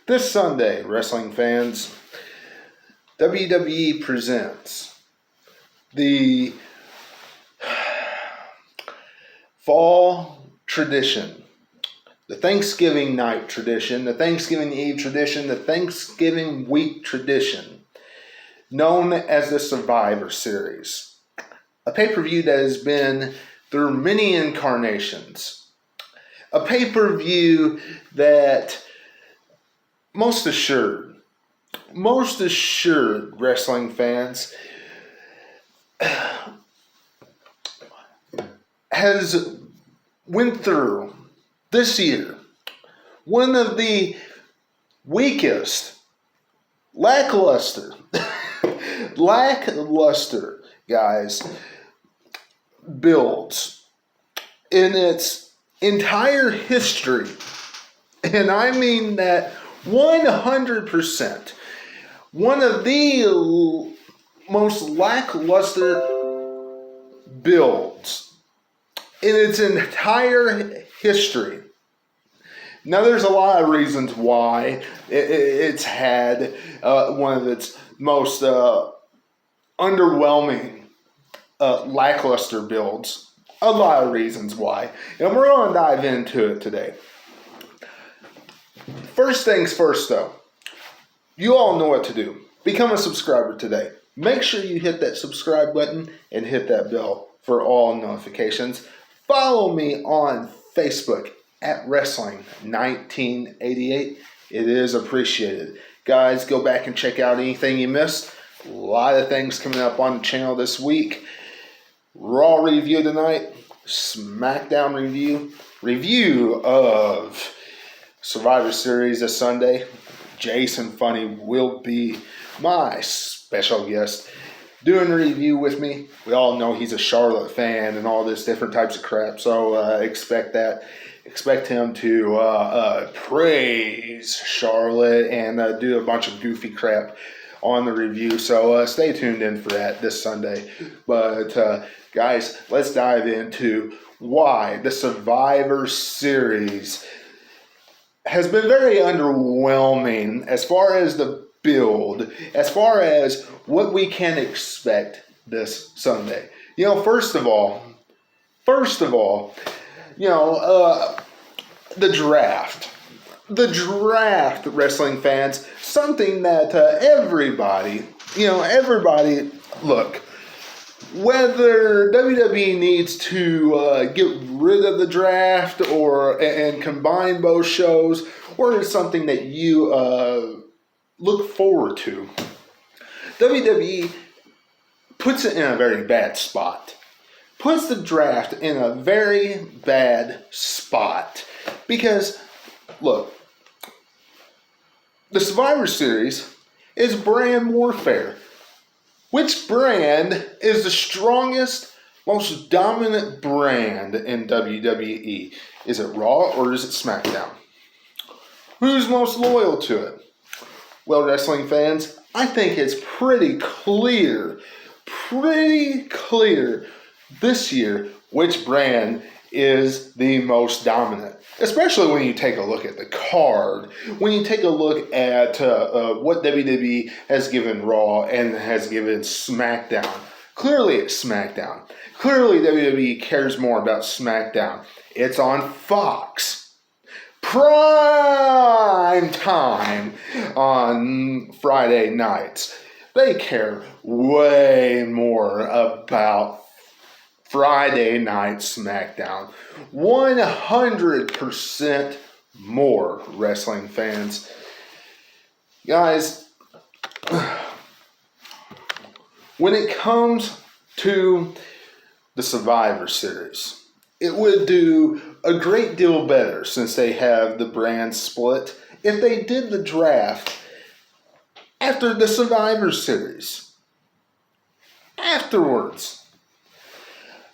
This Sunday, wrestling fans, WWE presents the fall tradition, the Thanksgiving night tradition, the Thanksgiving Eve tradition, the Thanksgiving week tradition, known as the Survivor Series. A pay-per-view that has been through many incarnations. A pay-per-view that most assured wrestling fans has went through this year one of the weakest, lackluster, guys, builds in its entire history. And I mean that 100%. One of the most lackluster builds in its entire history. Now, there's a lot of reasons why it's had one of its most underwhelming lackluster builds. A lot of reasons why. And we're going to dive into it today. First things first, though. You all know what to do. Become a subscriber today. Make sure you hit that subscribe button and hit that bell for all notifications. Follow me on Facebook at Wrestling1988. It is appreciated. Guys, go back and check out anything you missed. A lot of things coming up on the channel this week. Raw review tonight. SmackDown review of Survivor Series this Sunday. Jason Funny will be my special guest doing a review with me. We all know he's a Charlotte fan and all this different types of crap, so expect that. Expect him to praise Charlotte and do a bunch of goofy crap on the review, so stay tuned in for that this Sunday. But guys, let's dive into why the Survivor Series has been very underwhelming as far as the build, as far as what we can expect this Sunday. You know, first of all, you know, the draft. The draft, wrestling fans, something that everybody, look, whether WWE needs to get rid of the draft and combine both shows, or it's something that you look forward to, WWE puts it in a very bad spot. Puts the draft in a very bad spot. Because, look, the Survivor Series is brand warfare. Which brand is the strongest, most dominant brand in WWE? Is it Raw or is it SmackDown? Who's most loyal to it? Well, wrestling fans, I think it's pretty clear this year which brand is the most dominant. Especially when you take a look at the card, when you take a look at what WWE has given Raw and has given SmackDown. Clearly it's SmackDown. Clearly WWE cares more about SmackDown. It's on Fox. Prime time on Friday nights. They care way more about Friday night SmackDown. 100% more, wrestling fans. Guys, when it comes to the Survivor Series, it would do a great deal better, since they have the brand split, if they did the draft after the Survivor Series. Afterwards.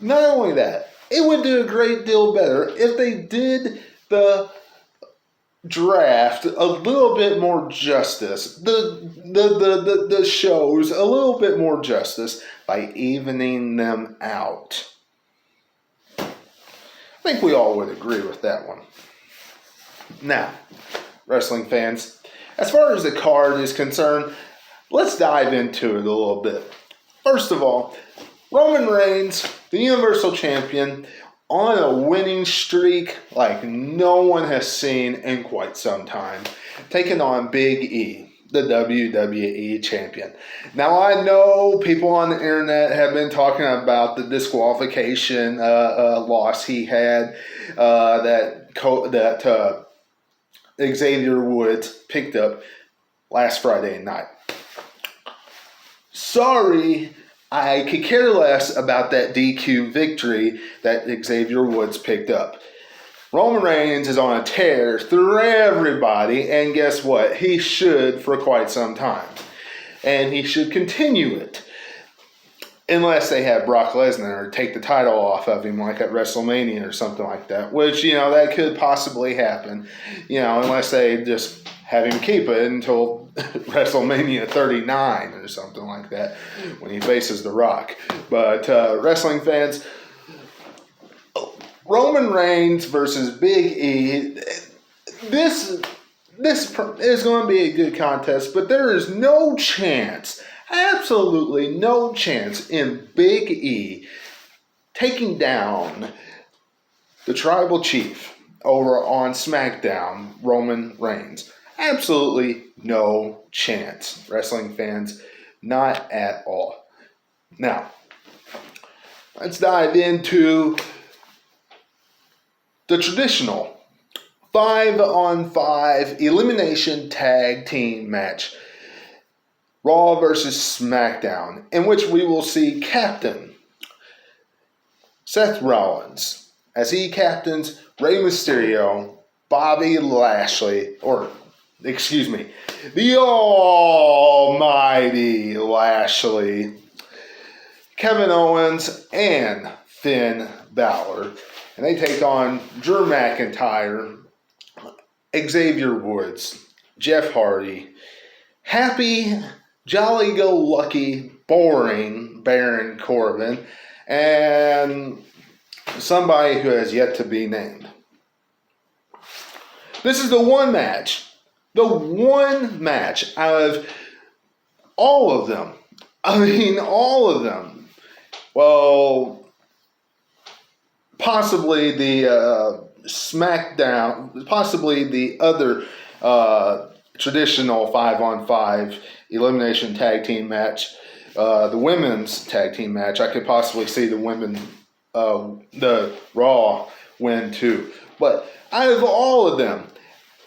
Not only that, it would do a great deal better if they did the draft a little bit more justice, the shows a little bit more justice by evening them out. I think we all would agree with that one. Now, wrestling fans, As far as the card is concerned, let's dive into it a little bit. First of all, Roman Reigns, the Universal Champion, on a winning streak like no one has seen in quite some time, taking on Big E, the WWE Champion. Now, I know people on the internet have been talking about the disqualification loss he had that Xavier Woods picked up last Friday night. Sorry, I could care less about that DQ victory that Xavier Woods picked up. Roman Reigns is on a tear through everybody, and guess what? He should for quite some time. And he should continue it. Unless they have Brock Lesnar take the title off of him like at WrestleMania or something like that. Which, that could possibly happen. Unless they just have him keep it until WrestleMania 39 or something like that when he faces The Rock. But wrestling fans, Roman Reigns versus Big E, this is going to be a good contest, but there is no chance, absolutely no chance in Big E taking down the Tribal Chief over on SmackDown, Roman Reigns. Absolutely no chance, wrestling fans, not at all. Now, let's dive into the traditional 5-on-5 elimination tag team match, Raw versus SmackDown, in which we will see Captain Seth Rollins as he captains Rey Mysterio, Bobby Lashley, the almighty Lashley, Kevin Owens, and Finn Balor. And they take on Drew McIntyre, Xavier Woods, Jeff Hardy, happy, jolly-go-lucky, boring Baron Corbin, and somebody who has yet to be named. This is the one match out of all of them. All of them. Well, possibly the SmackDown, possibly the other traditional 5-on-5 elimination tag team match, the women's tag team match. I could possibly see the women, the Raw win too. But out of all of them,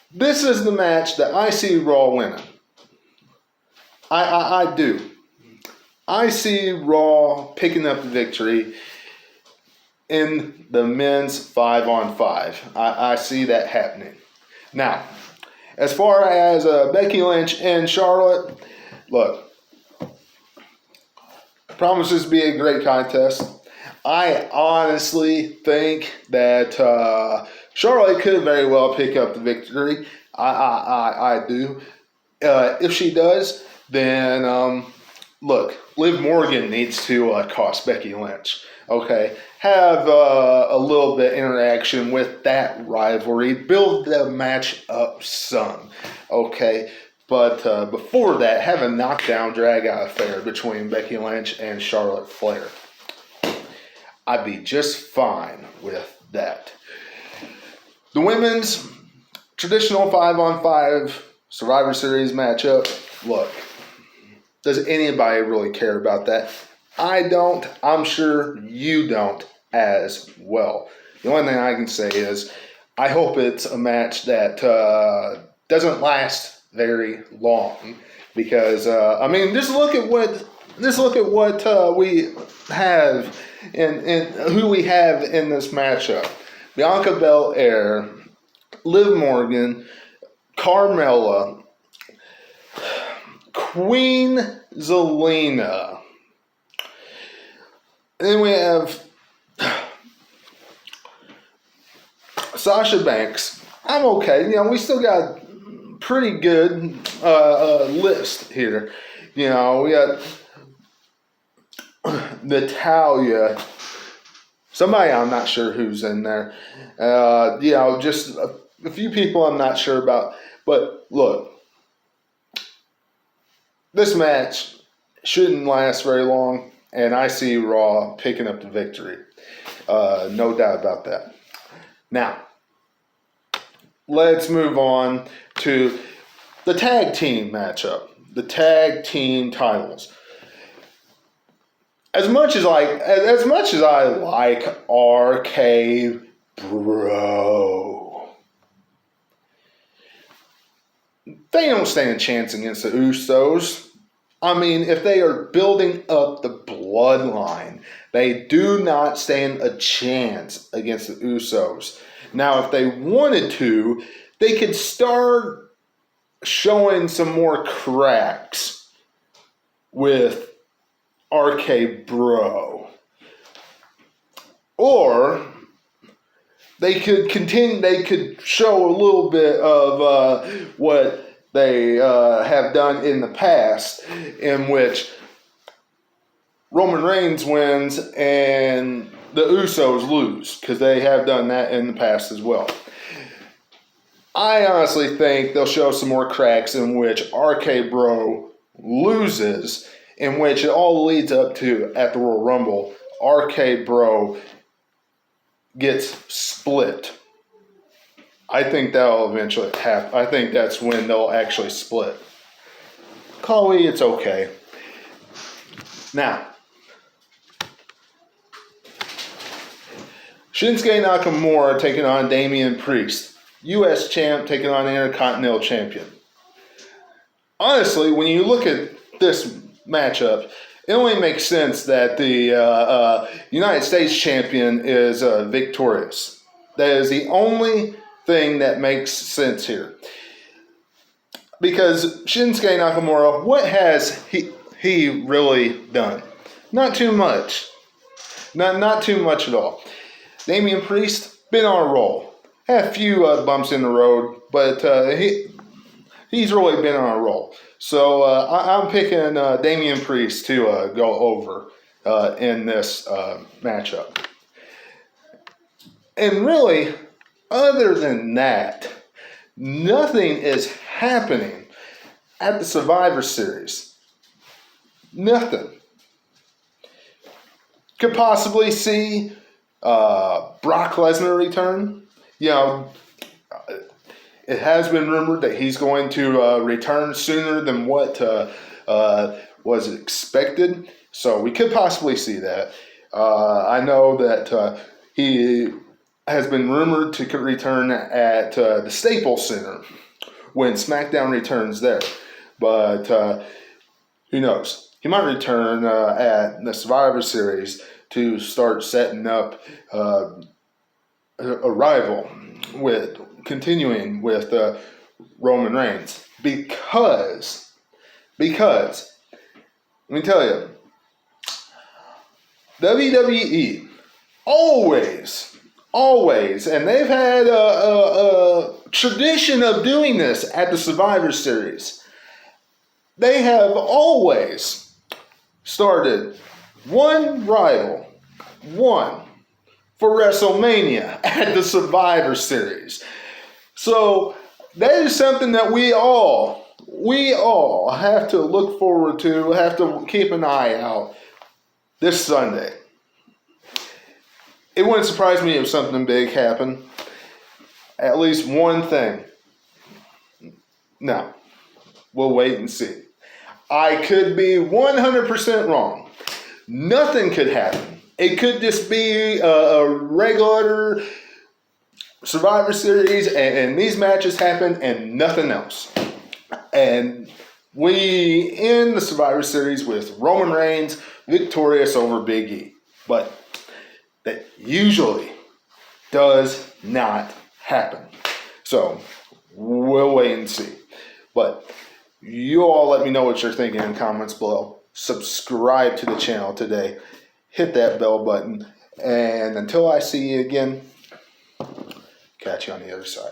this is the match that I see Raw winning. I do. I see Raw picking up the victory in the men's 5-on-5. I see that happening. Now, as far as Becky Lynch and Charlotte, look, promises to be a great contest. I honestly think that Charlotte could very well pick up the victory. I do. If she does, then look, Liv Morgan needs to cost Becky Lynch. Okay, have a little bit interaction with that rivalry, build the match up some. Okay, but before that, have a knockdown drag-out affair between Becky Lynch and Charlotte Flair. I'd be just fine with that. The women's traditional 5-on-5 Survivor Series matchup, look, does anybody really care about that? I don't. I'm sure you don't as well. The only thing I can say is I hope it's a match that doesn't last very long, because just look at what we have and who we have in this matchup. Bianca Belair, Liv Morgan, Carmella, Queen Zelina. And then we have Sasha Banks. I'm okay. We still got pretty good list here. We got Natalya. Somebody I'm not sure who's in there. Just a few people I'm not sure about. But look, this match shouldn't last very long, and I see Raw picking up the victory. No doubt about that. Now, let's move on to the tag team matchup, the tag team titles. As much as I like RK Bro, they don't stand a chance against the Usos. I mean, if they are building up the bloodline, they do not stand a chance against the Usos. Now, if they wanted to, they could start showing some more cracks with RK Bro. Or they could show a little bit of what they have done in the past, in which Roman Reigns wins and the Usos lose, because they have done that in the past as well. I honestly think they'll show some more cracks in which RK Bro loses, in which it all leads up to, at the Royal Rumble, RK Bro gets split. I think that'll eventually happen. I think that's when they'll actually split. Khali, it's okay. Now, Shinsuke Nakamura taking on Damian Priest. U.S. champ taking on Intercontinental champion. Honestly, when you look at this matchup, it only makes sense that the United States champion is victorious. That is the only thing that makes sense here. Because Shinsuke Nakamura, what has he really done? Not too much. Not too much at all. Damian Priest, been on a roll. Had a few bumps in the road, but he's really been on a roll. So I'm picking Damian Priest to go over in this matchup. And really, other than that, nothing is happening at the Survivor Series. Nothing. Could possibly see Brock Lesnar return. You know, it has been rumored that he's going to return sooner than what was expected. So we could possibly see that. I know that he has been rumored to return at the Staples Center when SmackDown returns there. But who knows? He might return at the Survivor Series to start setting up a rival with continuing with Roman Reigns. Because let me tell you, WWE always, and they've had a tradition of doing this at the Survivor Series. They have always started one rival, for WrestleMania at the Survivor Series. So that is something that we all have to look forward to, have to keep an eye out this Sunday. It wouldn't surprise me if something big happened. At least one thing. Now, we'll wait and see. I could be 100% wrong. Nothing could happen. It could just be a regular Survivor Series and these matches happen and nothing else. And we end the Survivor Series with Roman Reigns victorious over Big E. But that usually does not happen. So we'll wait and see. But you all let me know what you're thinking in the comments below. Subscribe to the channel today. Hit that bell button. And until I see you again, catch you on the other side.